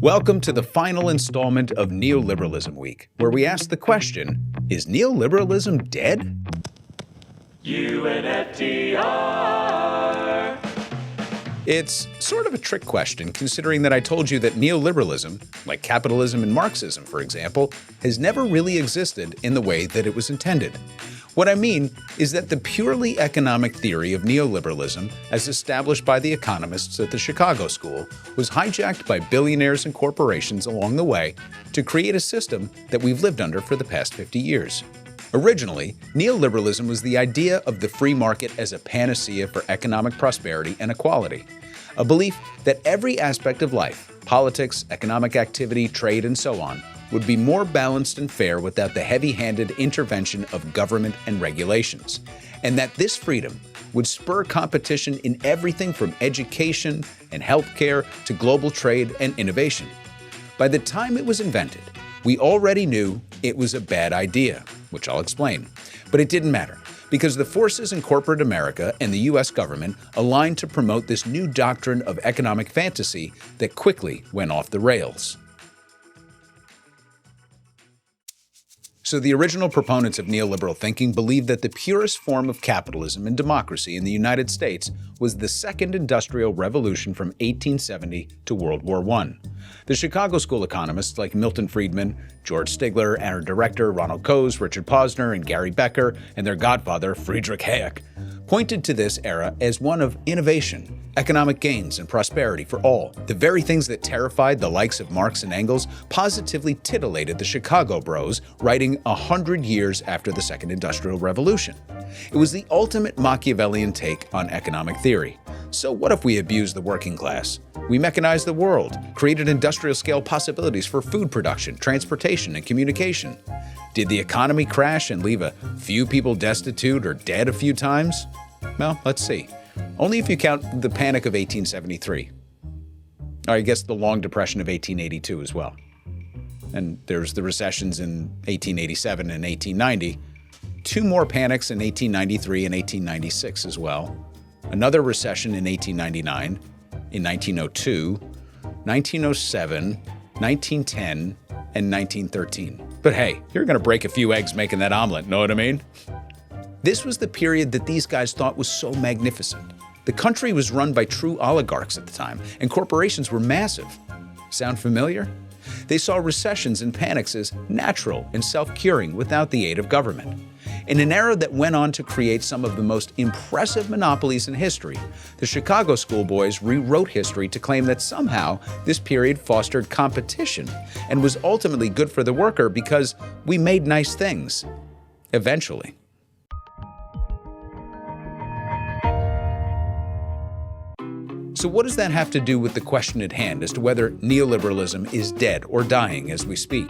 Welcome to the final installment of Neoliberalism Week, where we ask the question, is neoliberalism dead? UNFTR. It's sort of a trick question, considering that I told you that neoliberalism, like capitalism and Marxism, for example, has never really existed in the way that it was intended. What I mean is that the purely economic theory of neoliberalism, as established by the economists at the Chicago School, was hijacked by billionaires and corporations along the way to create a system that we've lived under for the past 50 years. Originally, neoliberalism was the idea of the free market as a panacea for economic prosperity and equality, a belief that every aspect of life, politics, economic activity, trade, and so on, would be more balanced and fair without the heavy-handed intervention of government and regulations, and that this freedom would spur competition in everything from education and healthcare to global trade and innovation. By the time it was invented, we already knew it was a bad idea, which I'll explain. But it didn't matter, because the forces in corporate America and the US government aligned to promote this new doctrine of economic fantasy that quickly went off the rails. So the original proponents of neoliberal thinking believed that the purest form of capitalism and democracy in the United States was the Second Industrial Revolution from 1870 to World War I. The Chicago School economists like Milton Friedman, George Stigler, and our director Ronald Coase, Richard Posner, and Gary Becker, and their godfather Friedrich Hayek, pointed to this era as one of innovation, economic gains, and prosperity for all. The very things that terrified the likes of Marx and Engels positively titillated the Chicago Bros, writing 100 years after the Second Industrial Revolution. It was the ultimate Machiavellian take on economic theory. So what if we abused the working class? We mechanized the world, created industrial-scale possibilities for food production, transportation, and communication. Did the economy crash and leave a few people destitute or dead a few times? Well, let's see. Only if you count the Panic of 1873. Or I guess the Long Depression of 1882 as well. And there's the recessions in 1887 and 1890. Two more panics in 1893 and 1896 as well. Another recession in 1899, in 1902, 1907, 1910, and 1913. But hey, you're gonna break a few eggs making that omelet, know what I mean? This was the period that these guys thought was so magnificent. The country was run by true oligarchs at the time, and corporations were massive. Sound familiar? They saw recessions and panics as natural and self-curing without the aid of government. In an era that went on to create some of the most impressive monopolies in history, the Chicago schoolboys rewrote history to claim that somehow this period fostered competition and was ultimately good for the worker because we made nice things. Eventually. So what does that have to do with the question at hand as to whether neoliberalism is dead or dying as we speak?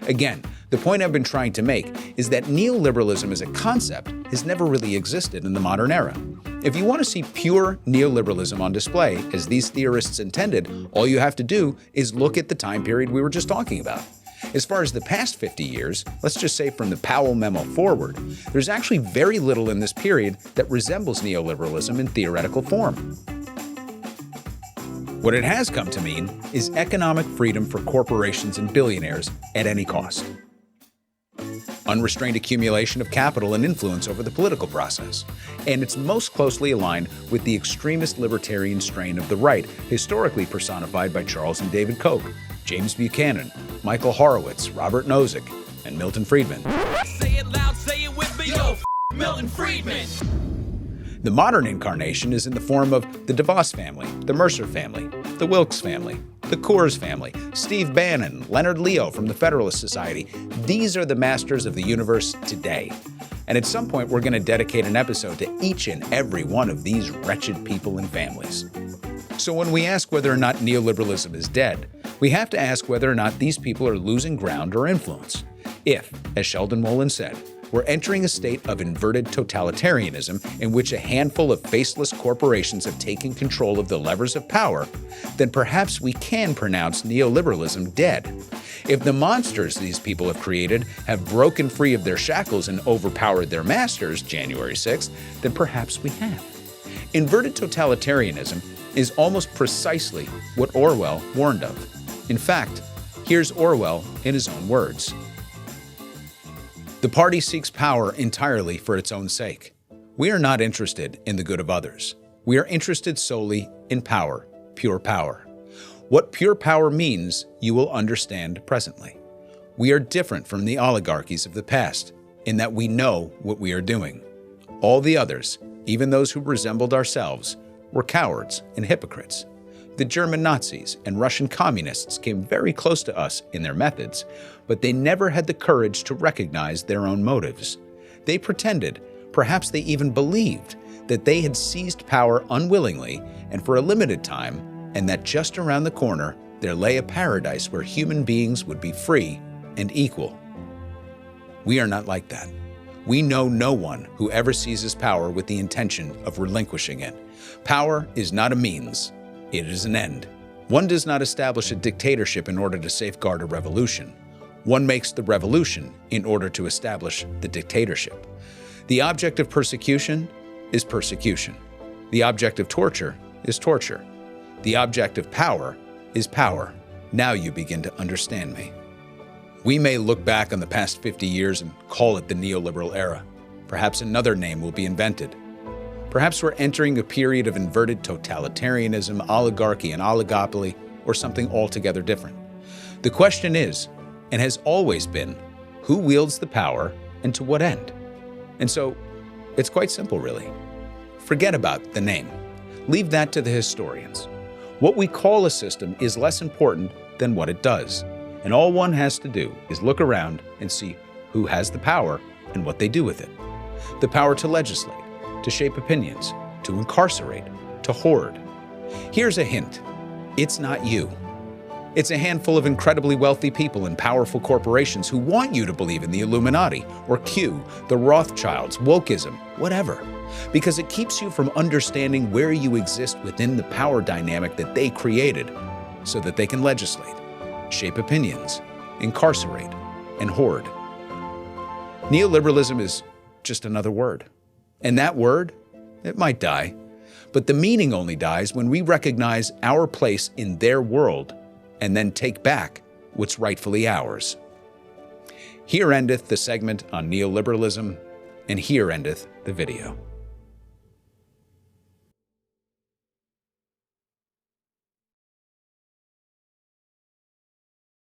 Again, the point I've been trying to make is that neoliberalism as a concept has never really existed in the modern era. If you want to see pure neoliberalism on display, as these theorists intended, all you have to do is look at the time period we were just talking about. As far as the past 50 years, let's just say from the Powell Memo forward, there's actually very little in this period that resembles neoliberalism in theoretical form. What it has come to mean is economic freedom for corporations and billionaires at any cost. Unrestrained accumulation of capital and influence over the political process. And it's most closely aligned with the extremist libertarian strain of the right, historically personified by Charles and David Koch, James Buchanan, Michael Horowitz, Robert Nozick, and Milton Friedman. Say it loud, say it with me, yo, Milton Friedman. The modern incarnation is in the form of the DeVos family, the Mercer family, the Wilkes family, the Coors family, Steve Bannon, Leonard Leo from the Federalist Society. These are the masters of the universe today. And at some point, we're going to dedicate an episode to each and every one of these wretched people and families. So when we ask whether or not neoliberalism is dead, we have to ask whether or not these people are losing ground or influence. If, as Sheldon Wolin said, we're entering a state of inverted totalitarianism in which a handful of faceless corporations have taken control of the levers of power, then perhaps we can pronounce neoliberalism dead. If the monsters these people have created have broken free of their shackles and overpowered their masters January 6th, then perhaps we have. Inverted totalitarianism is almost precisely what Orwell warned of. In fact, here's Orwell in his own words. The party seeks power entirely for its own sake. We are not interested in the good of others. We are interested solely in power, pure power. What pure power means, you will understand presently. We are different from the oligarchies of the past in that we know what we are doing. All the others, even those who resembled ourselves, were cowards and hypocrites. The German Nazis and Russian communists came very close to us in their methods, but they never had the courage to recognize their own motives. They pretended, perhaps they even believed, that they had seized power unwillingly and for a limited time, and that just around the corner there lay a paradise where human beings would be free and equal. We are not like that. We know no one who ever seizes power with the intention of relinquishing it. Power is not a means, it is an end. One does not establish a dictatorship in order to safeguard a revolution. One makes the revolution in order to establish the dictatorship. The object of persecution is persecution. The object of torture is torture. The object of power is power. Now you begin to understand me. We may look back on the past 50 years and call it the neoliberal era. Perhaps another name will be invented. Perhaps we're entering a period of inverted totalitarianism, oligarchy, and oligopoly, or something altogether different. The question is, and has always been, who wields the power and to what end? And so, it's quite simple, really. Forget about the name. Leave that to the historians. What we call a system is less important than what it does. And all one has to do is look around and see who has the power and what they do with it. The power to legislate, to shape opinions, to incarcerate, to hoard. Here's a hint. It's not you. It's a handful of incredibly wealthy people and powerful corporations who want you to believe in the Illuminati, or Q, the Rothschilds, wokeism, whatever, because it keeps you from understanding where you exist within the power dynamic that they created so that they can legislate, shape opinions, incarcerate, and hoard. Neoliberalism is just another word. And that word, it might die, but the meaning only dies when we recognize our place in their world and then take back what's rightfully ours. Here endeth the segment on neoliberalism, and here endeth the video.